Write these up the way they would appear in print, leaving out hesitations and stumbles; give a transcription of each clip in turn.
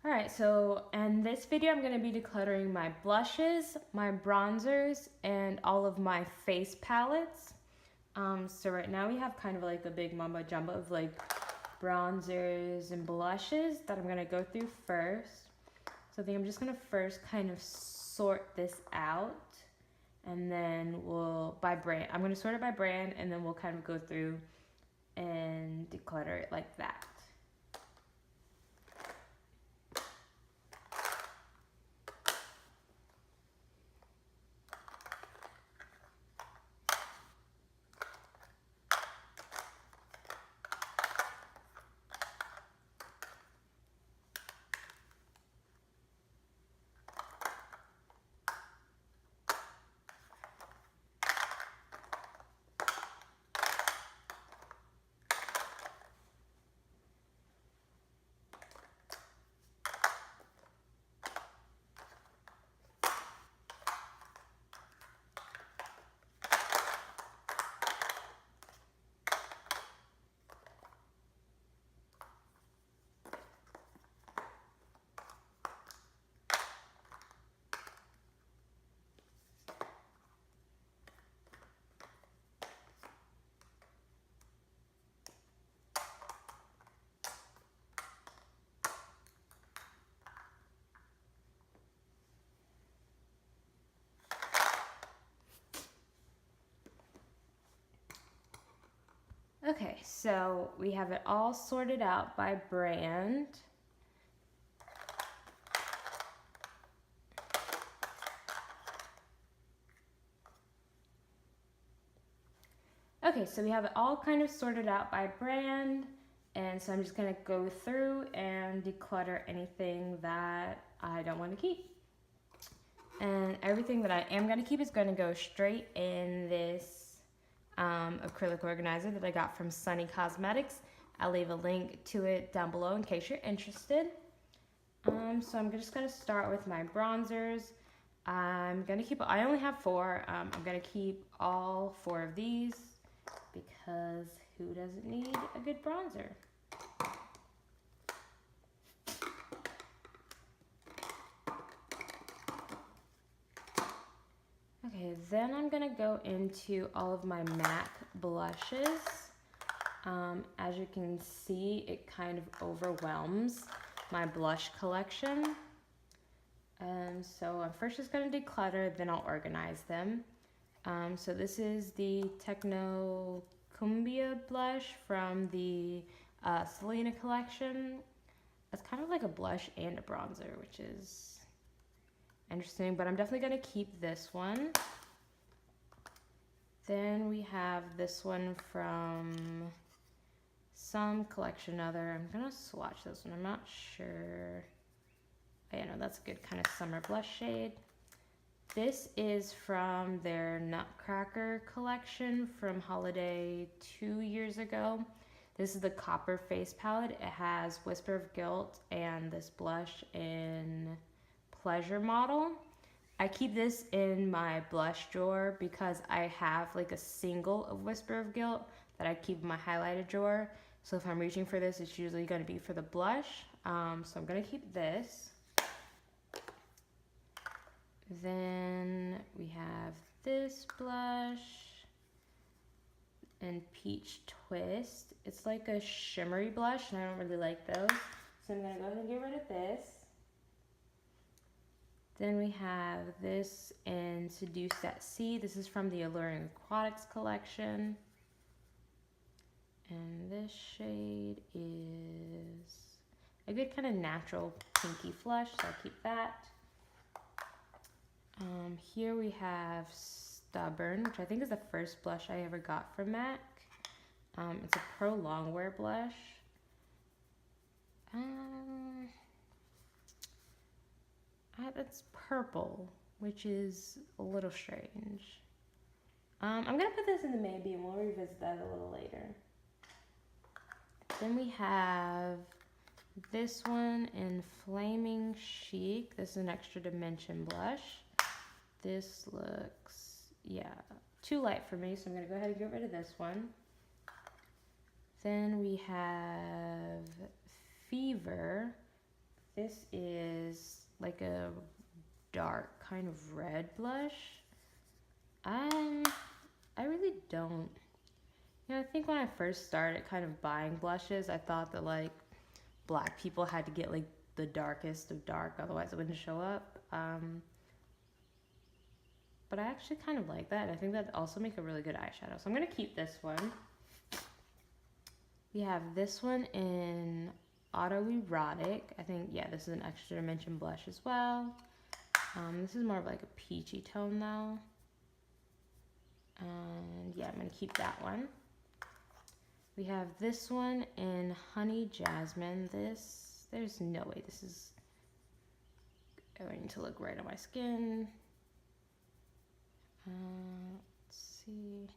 Alright, so in this video I'm going to be decluttering my blushes, my bronzers, and all of my face palettes. So right now we have kind of like a big mumbo jumbo of like bronzers and blushes that I'm going to go through first. So I think I'm just going to first kind of sort this out, and then we'll, by brand, I'm going to sort it by brand, and then we'll kind of go through and declutter it like that. Okay, so we have it all sorted out by brand. Okay, so we have it all kind of sorted out by brand, and so I'm just gonna go through and declutter anything that I don't want to keep. And everything that I am gonna keep is gonna go straight in this acrylic organizer that I got from Sunny Cosmetics. I'll leave a link to it down below in case you're interested. So I'm just gonna start with my bronzers. I'm gonna keep, I only have 4. I'm gonna keep all 4 of these because who doesn't need a good bronzer? Okay, then I'm gonna go into all of my MAC blushes. As you can see, it kind of overwhelms my blush collection. And so I'm first just gonna declutter, then I'll organize them. So this is the Techno Cumbia blush from the Selena collection. It's kind of like a blush and a bronzer, which is interesting, but I'm definitely gonna keep this one. Then we have this one from some collection other. I'm gonna swatch this one, I'm not sure. Oh, yeah, no, that's a good kind of summer blush shade. This is from their Nutcracker collection from holiday 2 years ago. This is the Copper Face Palette. It has Whisper of Guilt and this blush in Pleasure Model. I keep this in my blush drawer because I have like a single of Whisper of Guilt that I keep in my highlighter drawer. So if I'm reaching for this, it's usually going to be for the blush. So I'm going to keep this. Then we have this blush and Peach Twist. It's like a shimmery blush and I don't really like those. So I'm going to go ahead and get rid of this. Then we have this in Seduced at Sea. This is from the Alluring Aquatics collection. And this shade is a good kind of natural pinky flush, so I'll keep that. Here we have Stubborn, which I think is the first blush I ever got from MAC. It's a Pro Longwear blush. It's purple, which is a little strange. I'm gonna put this in the maybe and we'll revisit that a little later. Then we have this one in Flaming Chic. This is an Extra Dimension blush. This looks, yeah, too light for me, so I'm gonna go ahead and get rid of this one. Then we have Fever. This is like a dark kind of red blush. I really don't. You know, I think when I first started kind of buying blushes, I thought that like black people had to get like the darkest of dark, otherwise it wouldn't show up. But I actually kind of like that. I think that also make a really good eyeshadow. So I'm gonna keep this one. We have this one in Autoerotic. I think, yeah, this is an extra dimension blush as well. This is more of like a peachy tone though. And yeah, I'm gonna keep that one. We have this one in Honey Jasmine. There's no way this is going to look right on my skin. Let's see.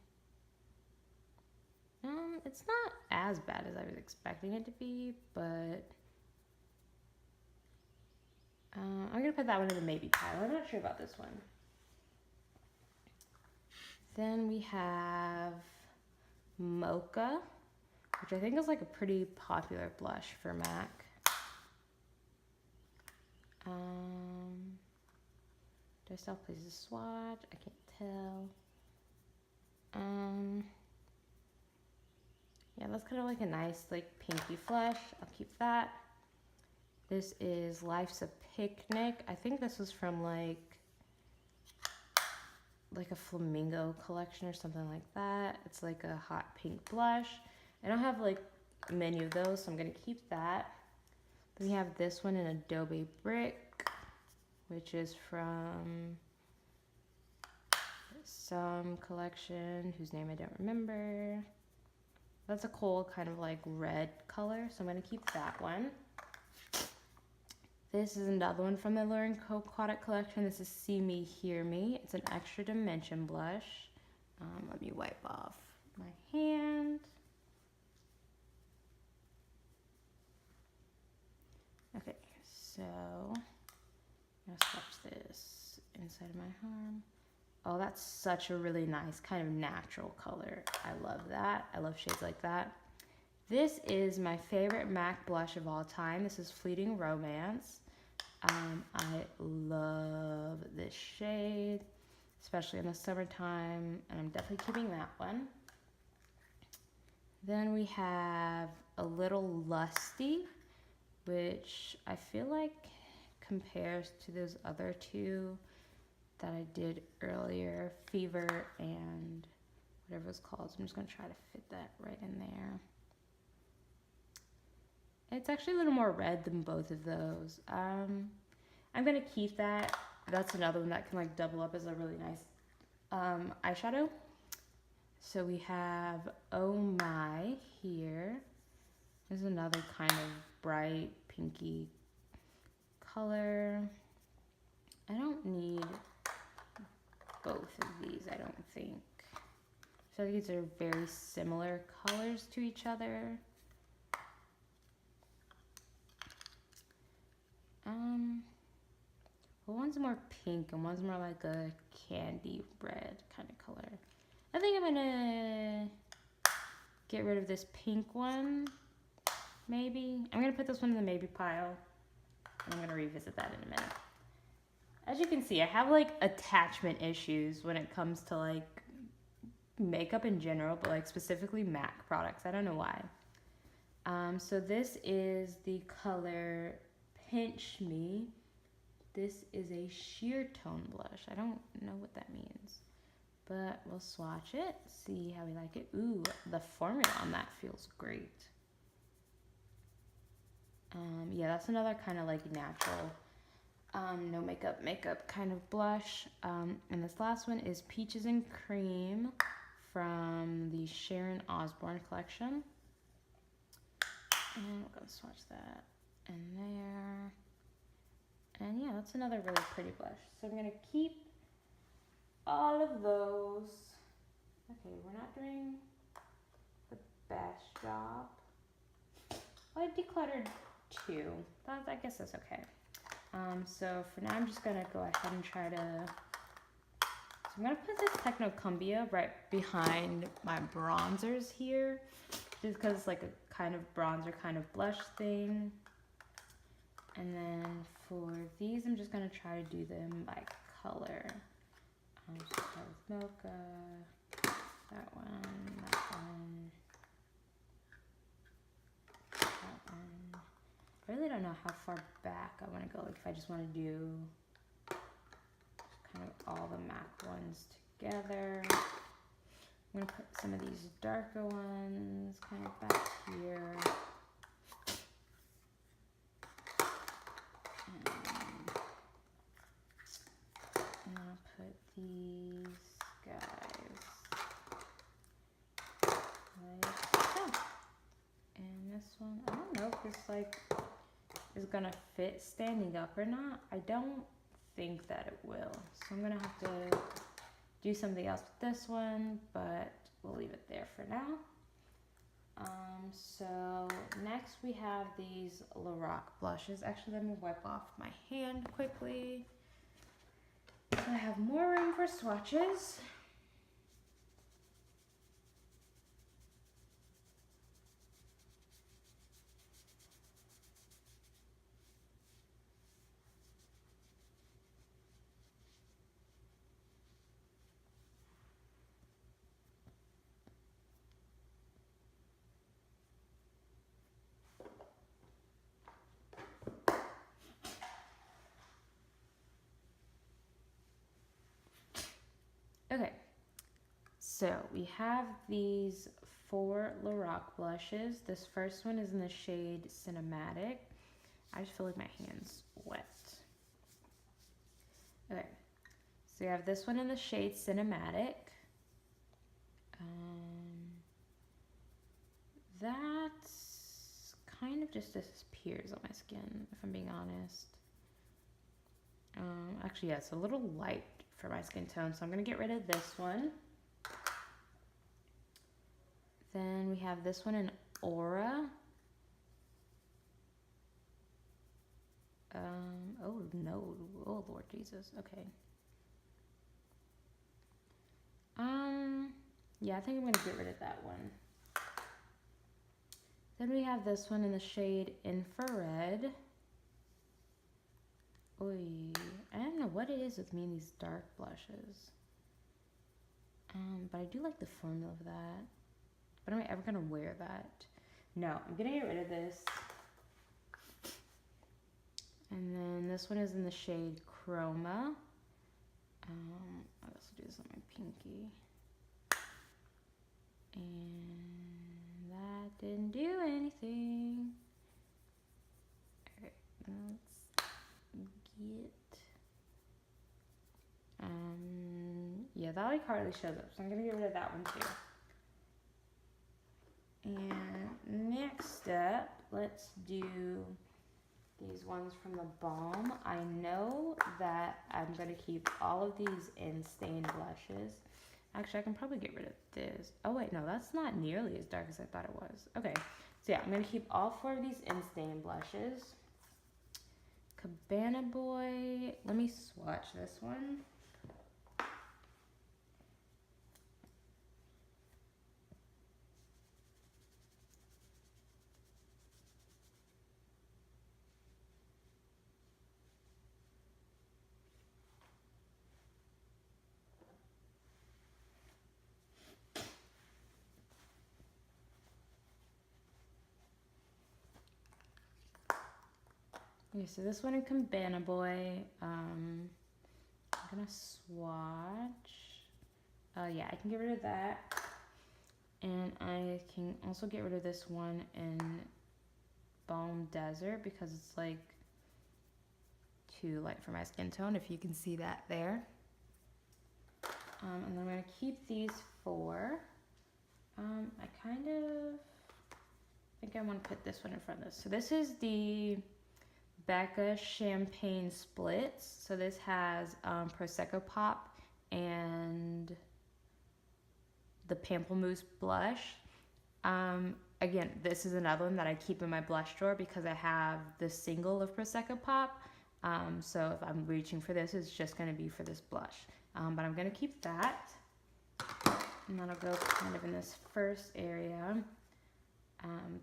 It's not as bad as I was expecting it to be, but I'm gonna put that one in the maybe pile. I'm not sure about this one. Then we have Mocha, which I think is like a pretty popular blush for MAC. Do I still have places to swatch? I can't tell. Yeah, that's kind of like a nice like pinky flush. I'll keep that. This is Life's a Picnic. I think this was from like a flamingo collection or something like that. It's like a hot pink blush. I don't have like many of those, so I'm gonna keep that. Then we have this one in Adobe Brick, which is from some collection whose name I don't remember. That's a cool kind of like red color, so I'm gonna keep that one. This is another one from the Lauren Aquatic collection. This is See Me, Hear Me. It's an extra dimension blush. Let me wipe off my hand. Okay, so I'm gonna swatch this inside of my arm. Oh, that's such a really nice kind of natural color. I love that. I love shades like that. This is my favorite MAC blush of all time. This is Fleeting Romance. I love this shade, especially in the summertime, and I'm definitely keeping that one. Then we have A Little Lusty, which I feel like compares to those other two that I did earlier, Fever and whatever it's called. So I'm just gonna try to fit that right in there. It's actually a little more red than both of those. I'm gonna keep that. That's another one that can like double up as a really nice eyeshadow. So we have Oh My here. There's another kind of bright pinky color. I don't need both of these, I don't think. I feel like these are very similar colors to each other. Well, one's more pink and one's more like a candy red kind of color. I think I'm gonna get rid of this pink one, maybe. I'm gonna put this one in the maybe pile, and I'm gonna revisit that in a minute. As you can see, I have like attachment issues when it comes to like makeup in general, but like specifically MAC products. I don't know why. So this is the color Pinch Me. This is a sheer tone blush. I don't know what that means, but we'll swatch it, see how we like it. Ooh, the formula on that feels great. Yeah, that's another kind of like natural, no makeup kind of blush. And this last one is Peaches and Cream from the Sharon Osbourne collection. And we're gonna swatch that in there. And yeah, that's another really pretty blush. So I'm gonna keep all of those. Okay, we're not doing the best job. Well, I decluttered 2. I guess that's okay. So for now, I'm just gonna go ahead and try to. So I'm gonna put this Techno Cumbia right behind my bronzers here, just because it's like a kind of bronzer kind of blush thing. And then for these, I'm just gonna try to do them by color. Just start with mocha, that one, that one, that one. I really don't know how far back I want to go. Like if I just want to do kind of all the MAC ones together. I'm gonna put some of these darker ones kind of back here. And I'll put these guys like so. And this one, I don't know if this like is gonna fit standing up or not. I don't think that it will. So I'm gonna have to do something else with this one, but we'll leave it there for now. So next we have these Lorac blushes. Actually, let me wipe off my hand quickly. So I have more room for swatches. Okay, so we have these 4 Lorac blushes. This first one is in the shade Cinematic. I just feel like my hand's wet. Okay, so we have this one in the shade Cinematic. That kind of just disappears on my skin, if I'm being honest. Actually, yeah, it's a little light for my skin tone, so I'm gonna get rid of this one. Then we have this one in Aura. Oh no, oh Lord Jesus, okay. Yeah, I think I'm gonna get rid of that one. Then we have this one in the shade Infrared. Oy, I don't know what it is with me and these dark blushes. But I do like the formula of that. But am I ever gonna wear that? No, I'm gonna get rid of this. And then this one is in the shade Chroma. I'll also do this on my pinky. And that didn't do anything. Alright, let's get... yeah, that like hardly shows up, so I'm gonna get rid of that one too. And next up, let's do these ones from the Balm. I know that I'm gonna keep all of these in Stain blushes. Actually, I can probably get rid of this. Oh wait, no, that's not nearly as dark as I thought it was. Okay, so yeah, I'm gonna keep all 4 of these in Stain blushes. Cabana Boy, let me swatch this one. Okay, so this one in Cabana Boy, I'm gonna swatch. Yeah, I can get rid of that. And I can also get rid of this one in Balm Desert because it's like too light for my skin tone, if you can see that there. And then I'm gonna keep these 4. I kind of think I want to put this one in front of this. So this is the Becca Champagne Splits. So this has Prosecco Pop and the Pamplemousse blush. Again, this is another one that I keep in my blush drawer because I have the single of Prosecco Pop. So if I'm reaching for this, it's just going to be for this blush. But I'm going to keep that. And then I'll go kind of in this first area.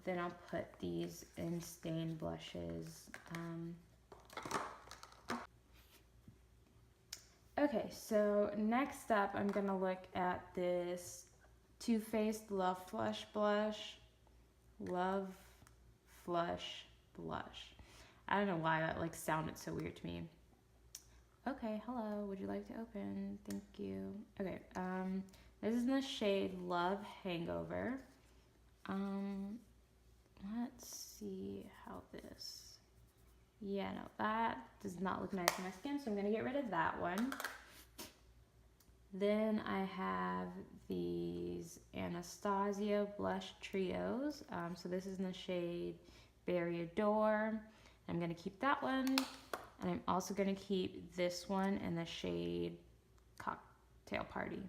Then I'll put these in stain blushes. Okay, so next up I'm gonna look at this Too Faced Love Flush blush. Love Flush blush. I don't know why that like sounded so weird to me. Okay, hello, would you like to open? Thank you. Okay, this is in the shade Love Hangover. Let's see how this, yeah, no, that does not look nice on my skin, so I'm gonna get rid of that one. Then I have these Anastasia blush trios. So this is in the shade Berry Adore. I'm gonna keep that one. And I'm also gonna keep this one in the shade Cocktail Party.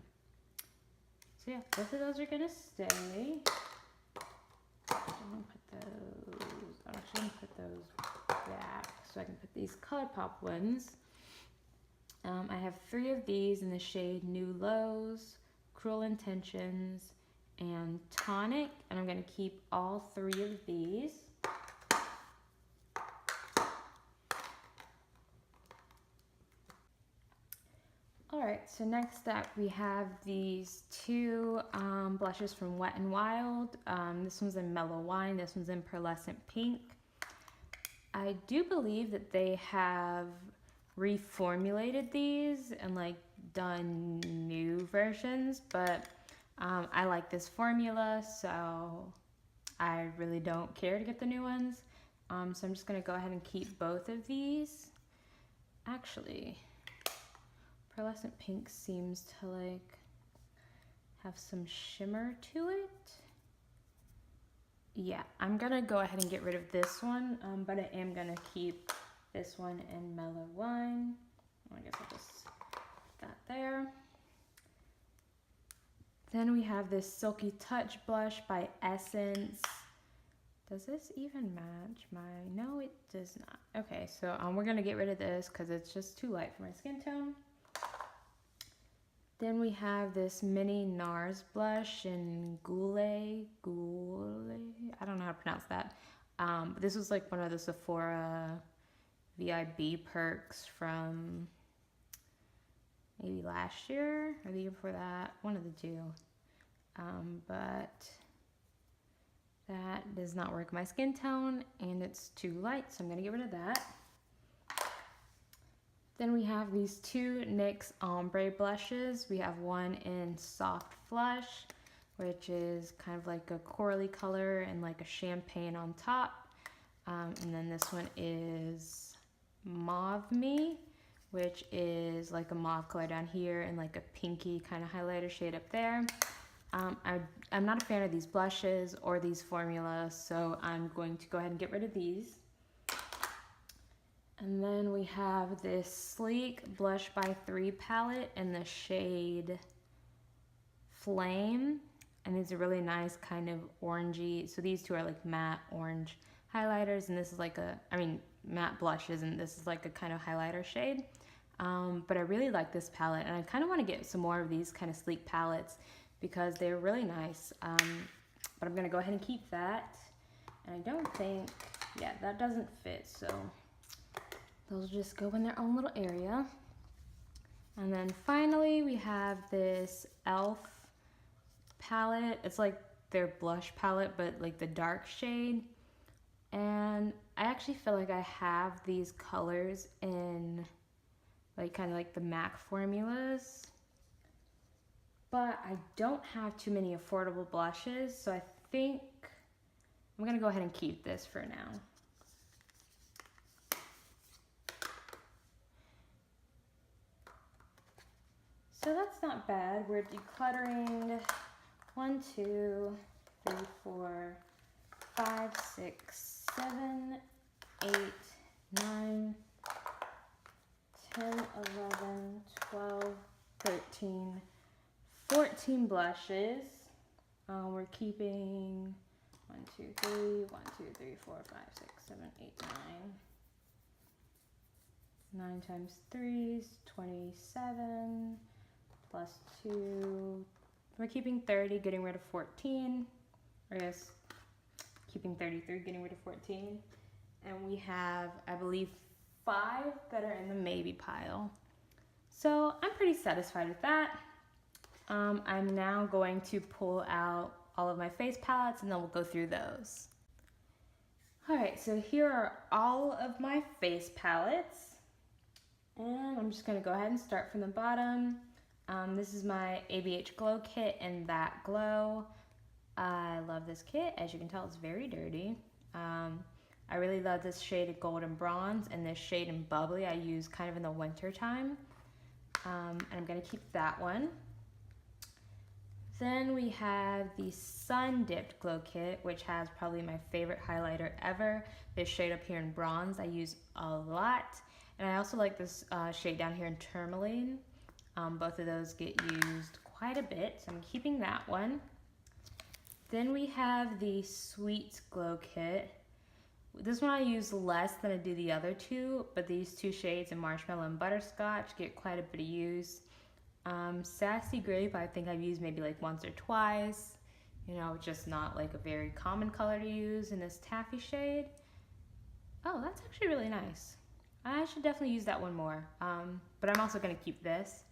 So yeah, both of those are gonna stay. I'm actually gonna put those back so I can put these ColourPop ones. I have 3 of these in the shade New Lows, Cruel Intentions, and Tonic, and I'm gonna keep all 3 of these. Alright, so next up we have these 2 blushes from Wet n Wild. This one's in Mellow Wine, this one's in Pearlescent Pink. I do believe that they have reformulated these and like done new versions, but I like this formula, so I really don't care to get the new ones. So I'm just gonna go ahead and keep both of these. Actually, Pearlescent Pink seems to like have some shimmer to it. Yeah, I'm gonna go ahead and get rid of this one, but I am gonna keep this one in Mellow Wine. I guess I'll just put that there. Then we have this Silky Touch blush by Essence. Does this even match my, no it does not. Okay, so we're gonna get rid of this because it's just too light for my skin tone. Then we have this mini NARS blush in Goulet, I don't know how to pronounce that. But this was like one of the Sephora VIB perks from maybe last year or the year before that, one of the 2. But that does not work my skin tone and it's too light, so I'm gonna get rid of that. Then we have these 2 NYX Ombre blushes. We have one in Soft Flush, which is kind of like a corally color and like a champagne on top. And then this one is Mauve Me, which is like a mauve color down here and like a pinky kind of highlighter shade up there. I'm not a fan of these blushes or these formulas, so I'm going to go ahead and get rid of these. And then we have this Sleek Blush by 3 palette in the shade Flame. And these are really nice kind of orangey. So these 2 are like matte orange highlighters, and this is like a, matte blushes, and this is like a kind of highlighter shade. But I really like this palette, and I kind of want to get some more of these kind of sleek palettes because they're really nice. But I'm going to go ahead and keep that. And I don't think, yeah, that doesn't fit, so those just go in their own little area. And then finally we have this e.l.f. palette. It's like their blush palette, but like the dark shade. And I actually feel like I have these colors in like kind of like the MAC formulas, but I don't have too many affordable blushes, so I think I'm gonna go ahead and keep this for now. So that's not bad. We're decluttering 1, 2, 3, 4, 5, 6, 7, 8, 9, 10, 11, 12, 13, 14 blushes. We're keeping 1, 2, 3, 1, 2, 3, 4, 5, 6, 7, 8, 9. 9 times 3 is 27. Plus 2, we're keeping 30, getting rid of 14. I guess keeping 33, getting rid of 14. And we have, I believe, 5 that are in the maybe pile. So I'm pretty satisfied with that. I'm now going to pull out all of my face palettes and then we'll go through those. Alright, so here are all of my face palettes. And I'm just going to go ahead and start from the bottom. This is my ABH Glow kit in That Glow. I love this kit. As you can tell, it's very dirty. I really love this shade of Golden Bronze and this shade in Bubbly I use kind of in the winter time. And I'm going to keep that one. Then we have the Sun Dipped Glow Kit, which has probably my favorite highlighter ever. This shade up here in Bronze I use a lot. And I also like this shade down here in Tourmaline. Both of those get used quite a bit, so I'm keeping that one. Then we have the Sweets Glow Kit. This one I use less than I do the other two, but these two shades in Marshmallow and Butterscotch get quite a bit of use. Sassy Grape I think I've used maybe like once or twice. You know, just not like a very common color to use in this Taffy shade. Oh, that's actually really nice. I should definitely use that one more, but I'm also going to keep this.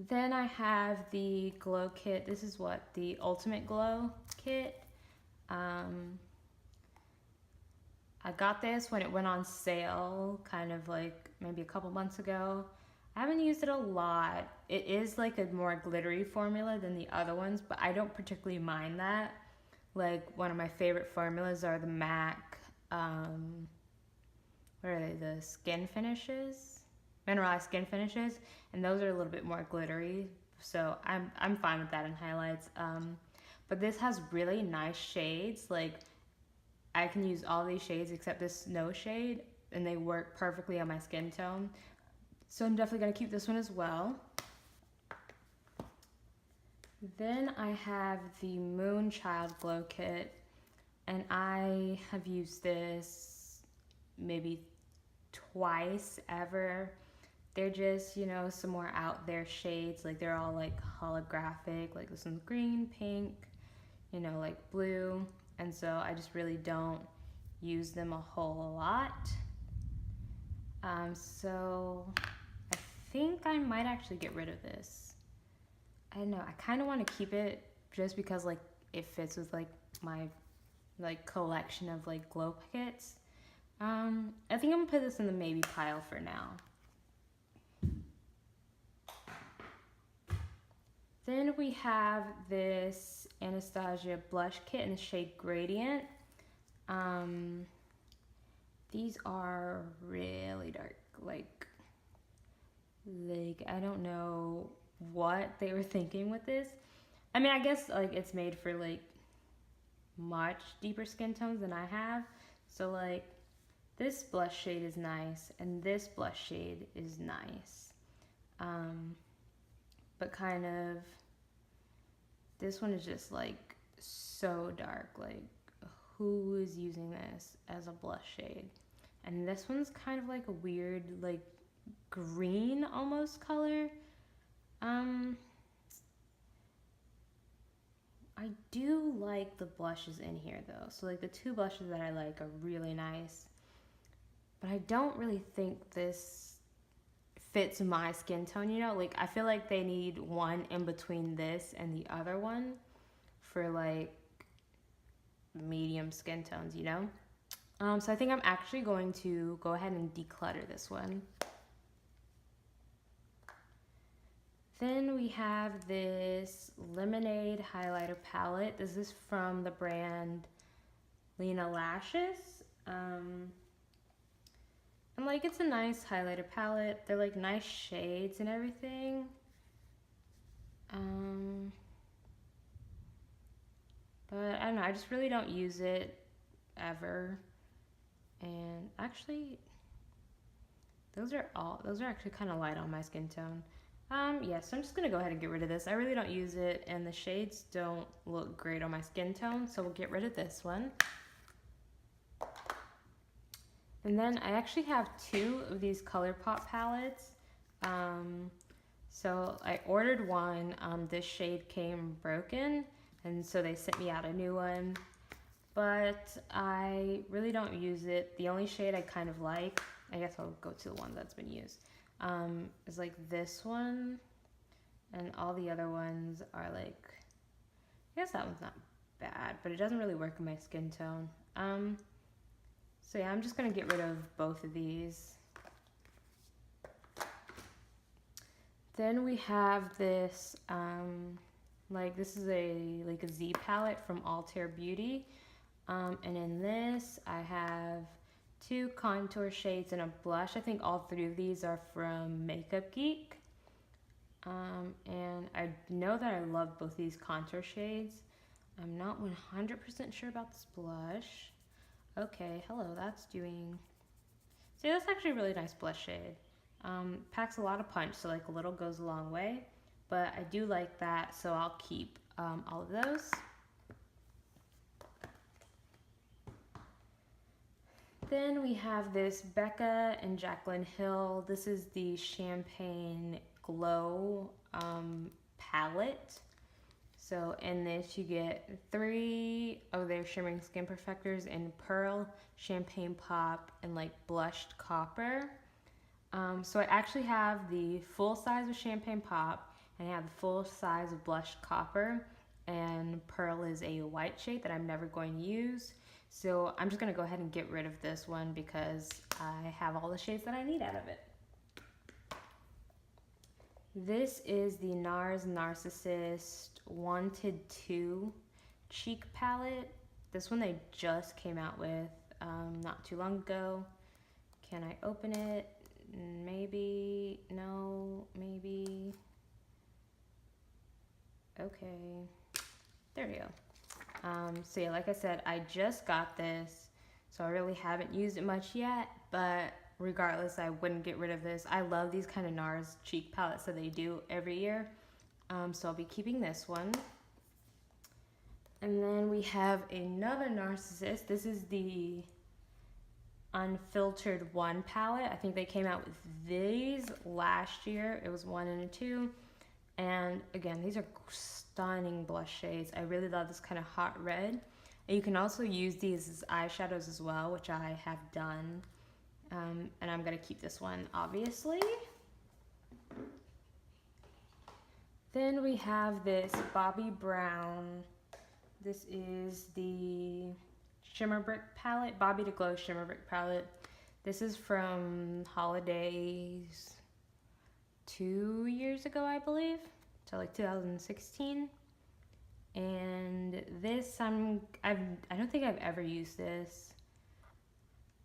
Then I have the Glow Kit. This is what? The Ultimate Glow Kit. I got this when it went on sale, kind of like maybe a couple months ago. I haven't used it a lot. It is like a more glittery formula than the other ones, but I don't particularly mind that. Like one of my favorite formulas are the MAC, what are they, the skin finishes? Mineralized skin finishes, and those are a little bit more glittery, so I'm fine with that in highlights. But this has really nice shades. Like I can use all these shades except this Snow shade, and they work perfectly on my skin tone. So I'm definitely going to keep this one as well. Then I have the Moonchild Glow Kit, and I have used this maybe twice ever. They're just, you know, some more out there shades. Like they're all like holographic, like this one's green, pink, you know, like blue. And so I just really don't use them a whole lot. So I think I might actually get rid of this. I don't know, I kind of want to keep it just because like it fits with like my like collection of like glow kits. I think I'm gonna put this in the maybe pile for now. Then we have this Anastasia blush kit in the shade Gradient. These are really dark, like I don't know what they were thinking with this. I mean, I guess like it's made for like much deeper skin tones than I have. So like this blush shade is nice and this blush shade is nice. But kind of, this one is just like so dark. Like who is using this as a blush shade? And this one's kind of like a weird like green almost color. I do like the blushes in here though. So like the two blushes that I like are really nice. But I don't really think this fits my skin tone, you know? Like I feel like they need one in between this and the other one for like medium skin tones, you know? So I think I'm actually going to go ahead and declutter this one. Then we have this Lemonade highlighter palette. This is from the brand Lena Lashes. And like it's a nice highlighter palette. They're like nice shades and everything. But I don't know, I just really don't use it ever. And actually, those are actually kind of light on my skin tone. Yeah, so I'm just gonna go ahead and get rid of this. I really don't use it, and the shades don't look great on my skin tone, so we'll get rid of this one. And then I actually have 2 of these ColourPop palettes. So I ordered one, this shade came broken, and so they sent me out a new one. but I really don't use it. The only shade I kind of like, I guess I'll go to the one that's been used, is like this one, and all the other ones are like, I guess that one's not bad, but it doesn't really work in my skin tone. So yeah, I'm just gonna get rid of both of these. Then we have this, like this is a Z palette from Altair Beauty. And in this, I have 2 contour shades and a blush. I think all 3 of these are from Makeup Geek. And I know that I love both these contour shades. I'm not 100% sure about this blush. Okay, hello, that's doing... See, that's actually a really nice blush shade. Packs a lot of punch, so like a little goes a long way. But I do like that, so I'll keep all of those. Then we have this Becca and Jaclyn Hill. This is the Champagne Glow palette. So in this you get 3 of their shimmering skin perfectors in Pearl, Champagne Pop, and like blushed copper. So I actually have the full size of Champagne Pop, and I have the full size of blushed copper, and Pearl is a white shade that I'm never going to use. So I'm just going to go ahead and get rid of this one because I have all the shades that I need out of it. This is the NARS Narcissist Wanted 2 cheek palette. This one they just came out with not too long ago. Can I open it? Maybe, no, maybe. Okay, there we go. So yeah, like I said, I just got this, so I really haven't used it much yet, but regardless, I wouldn't get rid of this. I love these kind of NARS cheek palettes that they do every year. So I'll be keeping this one. And then we have another Narcissist. This is the Unfiltered 1 palette. I think they came out with these last year. It was 1 and a 2. And again, these are stunning blush shades. I really love this kind of hot red. And you can also use these as eyeshadows as well, which I have done. And I'm gonna keep this one, obviously. Then we have this Bobbi Brown. This is the Shimmer Brick palette, Bobbi to Glow Shimmer Brick palette. This is from holidays 2 years ago, I believe, so like 2016. And this, I don't think I've ever used this.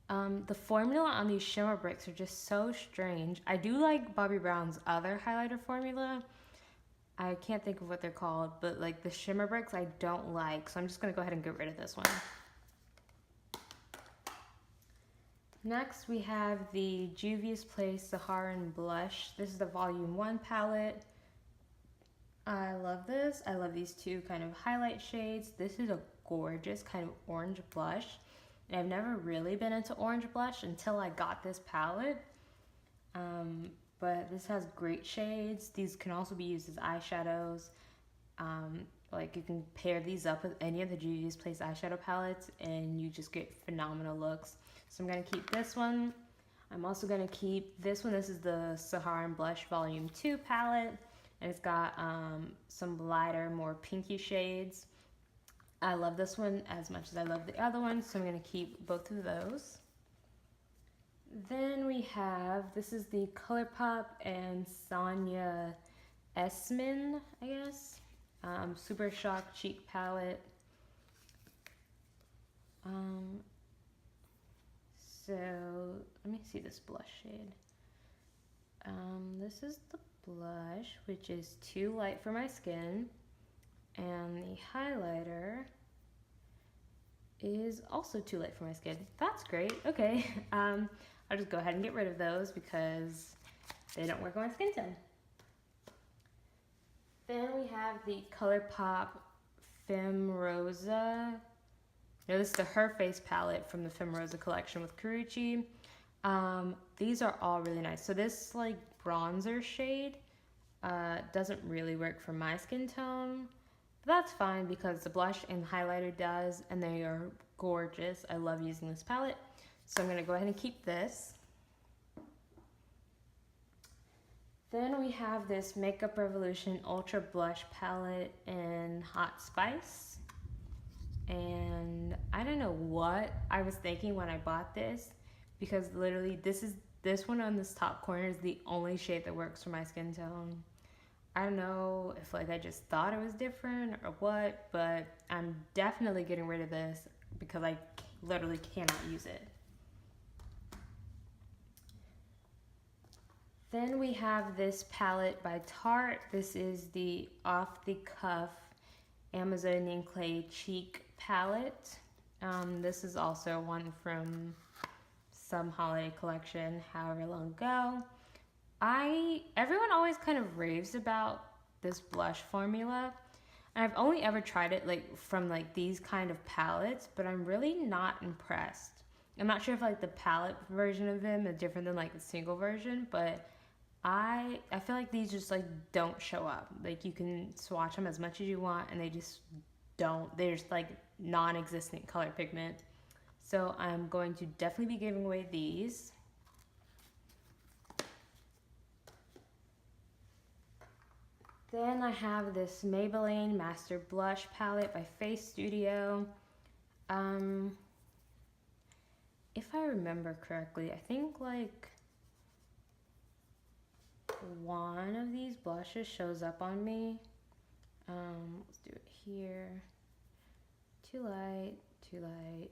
The formula on these shimmer bricks are just so strange. I do like Bobbi Brown's other highlighter formula. I can't think of what they're called, but like the shimmer bricks I don't like, so I'm just gonna go ahead and get rid of this one. Next we have the Juvia's Place Saharan Blush. This is the Volume 1 palette. I love this. I love these 2 kind of highlight shades. This is a gorgeous kind of orange blush. And I've never really been into orange blush until I got this palette. But this has great shades. These can also be used as eyeshadows. Like you can pair these up with any of the Juvia's Place eyeshadow palettes and you just get phenomenal looks. So I'm gonna keep this one. I'm also gonna keep this one. This is the Saharan Blush Volume 2 palette. And it's got some lighter, more pinky shades. I love this one as much as I love the other one, so I'm gonna keep both of those. Then we have, this is the ColourPop and Sonia Esmin, I guess. Super Shock Cheek Palette. So, let me see this blush shade. This is the blush, which is too light for my skin. And the highlighter is also too light for my skin. That's great. Okay. I'll just go ahead and get rid of those because they don't work on my skin tone. Then we have the ColourPop Femme Rosa. No, this is the Her Face palette from the Femme Rosa collection with Karuchi. These are all really nice. So this like bronzer shade doesn't really work for my skin tone. But that's fine because the blush and highlighter does, and they are gorgeous. I love using this palette. So I'm gonna go ahead and keep this. Then we have this Makeup Revolution Ultra Blush Palette in Hot Spice. And I don't know what I was thinking when I bought this, because literally this one on this top corner is the only shade that works for my skin tone. I don't know if like I just thought it was different or what, but I'm definitely getting rid of this because I literally cannot use it. Then we have this palette by Tarte. This is the Off the Cuff Amazonian Clay Cheek palette. This is also one from some holiday collection however long ago. Everyone always kind of raves about this blush formula. And I've only ever tried it like from like these kind of palettes, but I'm really not impressed. I'm not sure if like the palette version of them is different than like the single version, but I feel like these just like don't show up. Like you can swatch them as much as you want and they just don't. They're just like non-existent color pigment. So I'm going to definitely be giving away these. Then I have this Maybelline Master Blush Palette by Face Studio. If I remember correctly, I think like one of these blushes shows up on me. Let's do it here. Too light, too light.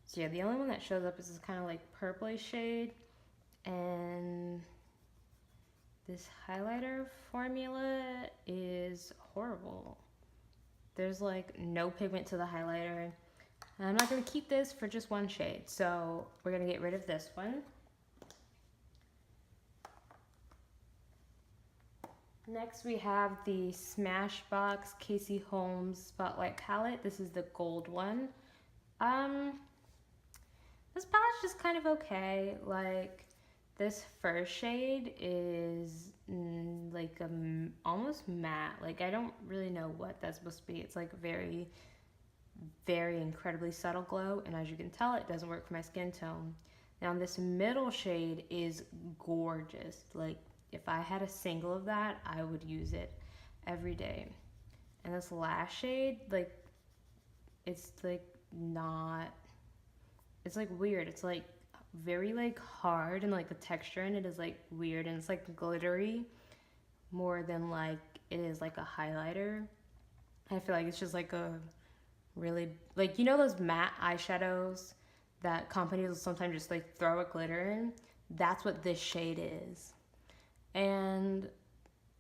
So yeah, the only one that shows up is this kind of like purplish shade, and this highlighter formula is horrible. There's like no pigment to the highlighter. And I'm not gonna keep this for just one shade, so we're gonna get rid of this one. Next we have the Smashbox Casey Holmes Spotlight Palette. This is the gold one. This palette's just kind of okay. Like this first shade is like almost matte. Like I don't really know what that's supposed to be. It's like very, very incredibly subtle glow, and as you can tell, it doesn't work for my skin tone. Now this middle shade is gorgeous. Like if I had a single of that, I would use it every day. And this last shade, like, it's like not, it's like weird. It's like very like hard, and like the texture in it is like weird, and it's like glittery more than like it is like a highlighter. I feel like it's just like a really, like, you know those matte eyeshadows that companies will sometimes just like throw a glitter in? That's what this shade is. And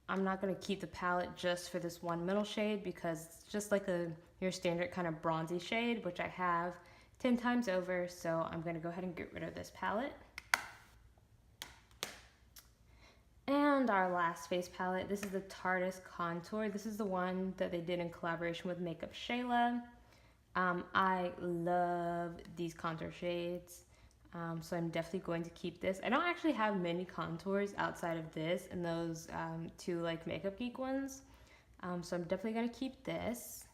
I'm not going to keep the palette just for this one middle shade because it's just like your standard kind of bronzy shade, which I have 10 times over. So I'm going to go ahead and get rid of this palette. And our last face palette, this is the Tarte Contour. This is the one that they did in collaboration with Makeup Shayla. I love these contour shades. So I'm definitely going to keep this. I don't actually have many contours outside of this and those two like Makeup Geek ones. So I'm definitely going to keep this.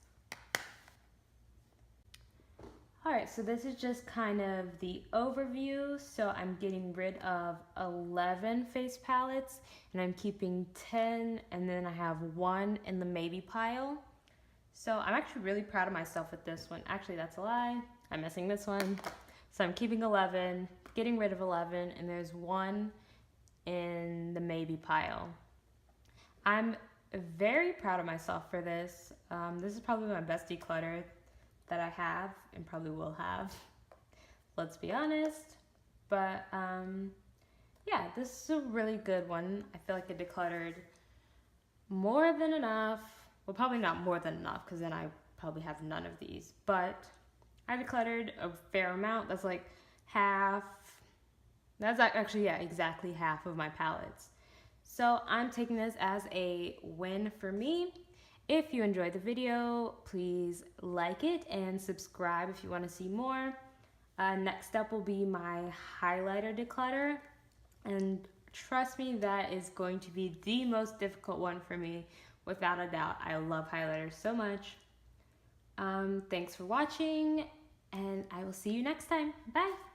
Alright, so this is just kind of the overview. So I'm getting rid of 11 face palettes and I'm keeping 10, and then I have one in the maybe pile. So I'm actually really proud of myself with this one. Actually, that's a lie. I'm missing this one. So I'm keeping 11, getting rid of 11, and there's one in the maybe pile. I'm very proud of myself for this. This is probably my best declutter that I have and probably will have. Let's be honest. But yeah, this is a really good one. I feel like I decluttered more than enough. Well, probably not more than enough because then I probably have none of these. But I decluttered a fair amount. That's like half. That's actually, yeah, exactly half of my palettes. So I'm taking this as a win for me. If you enjoyed the video, please like it and subscribe if you want to see more. Next up will be my highlighter declutter. And trust me, that is going to be the most difficult one for me without a doubt. I love highlighters so much. Thanks for watching, and I will see you next time. Bye.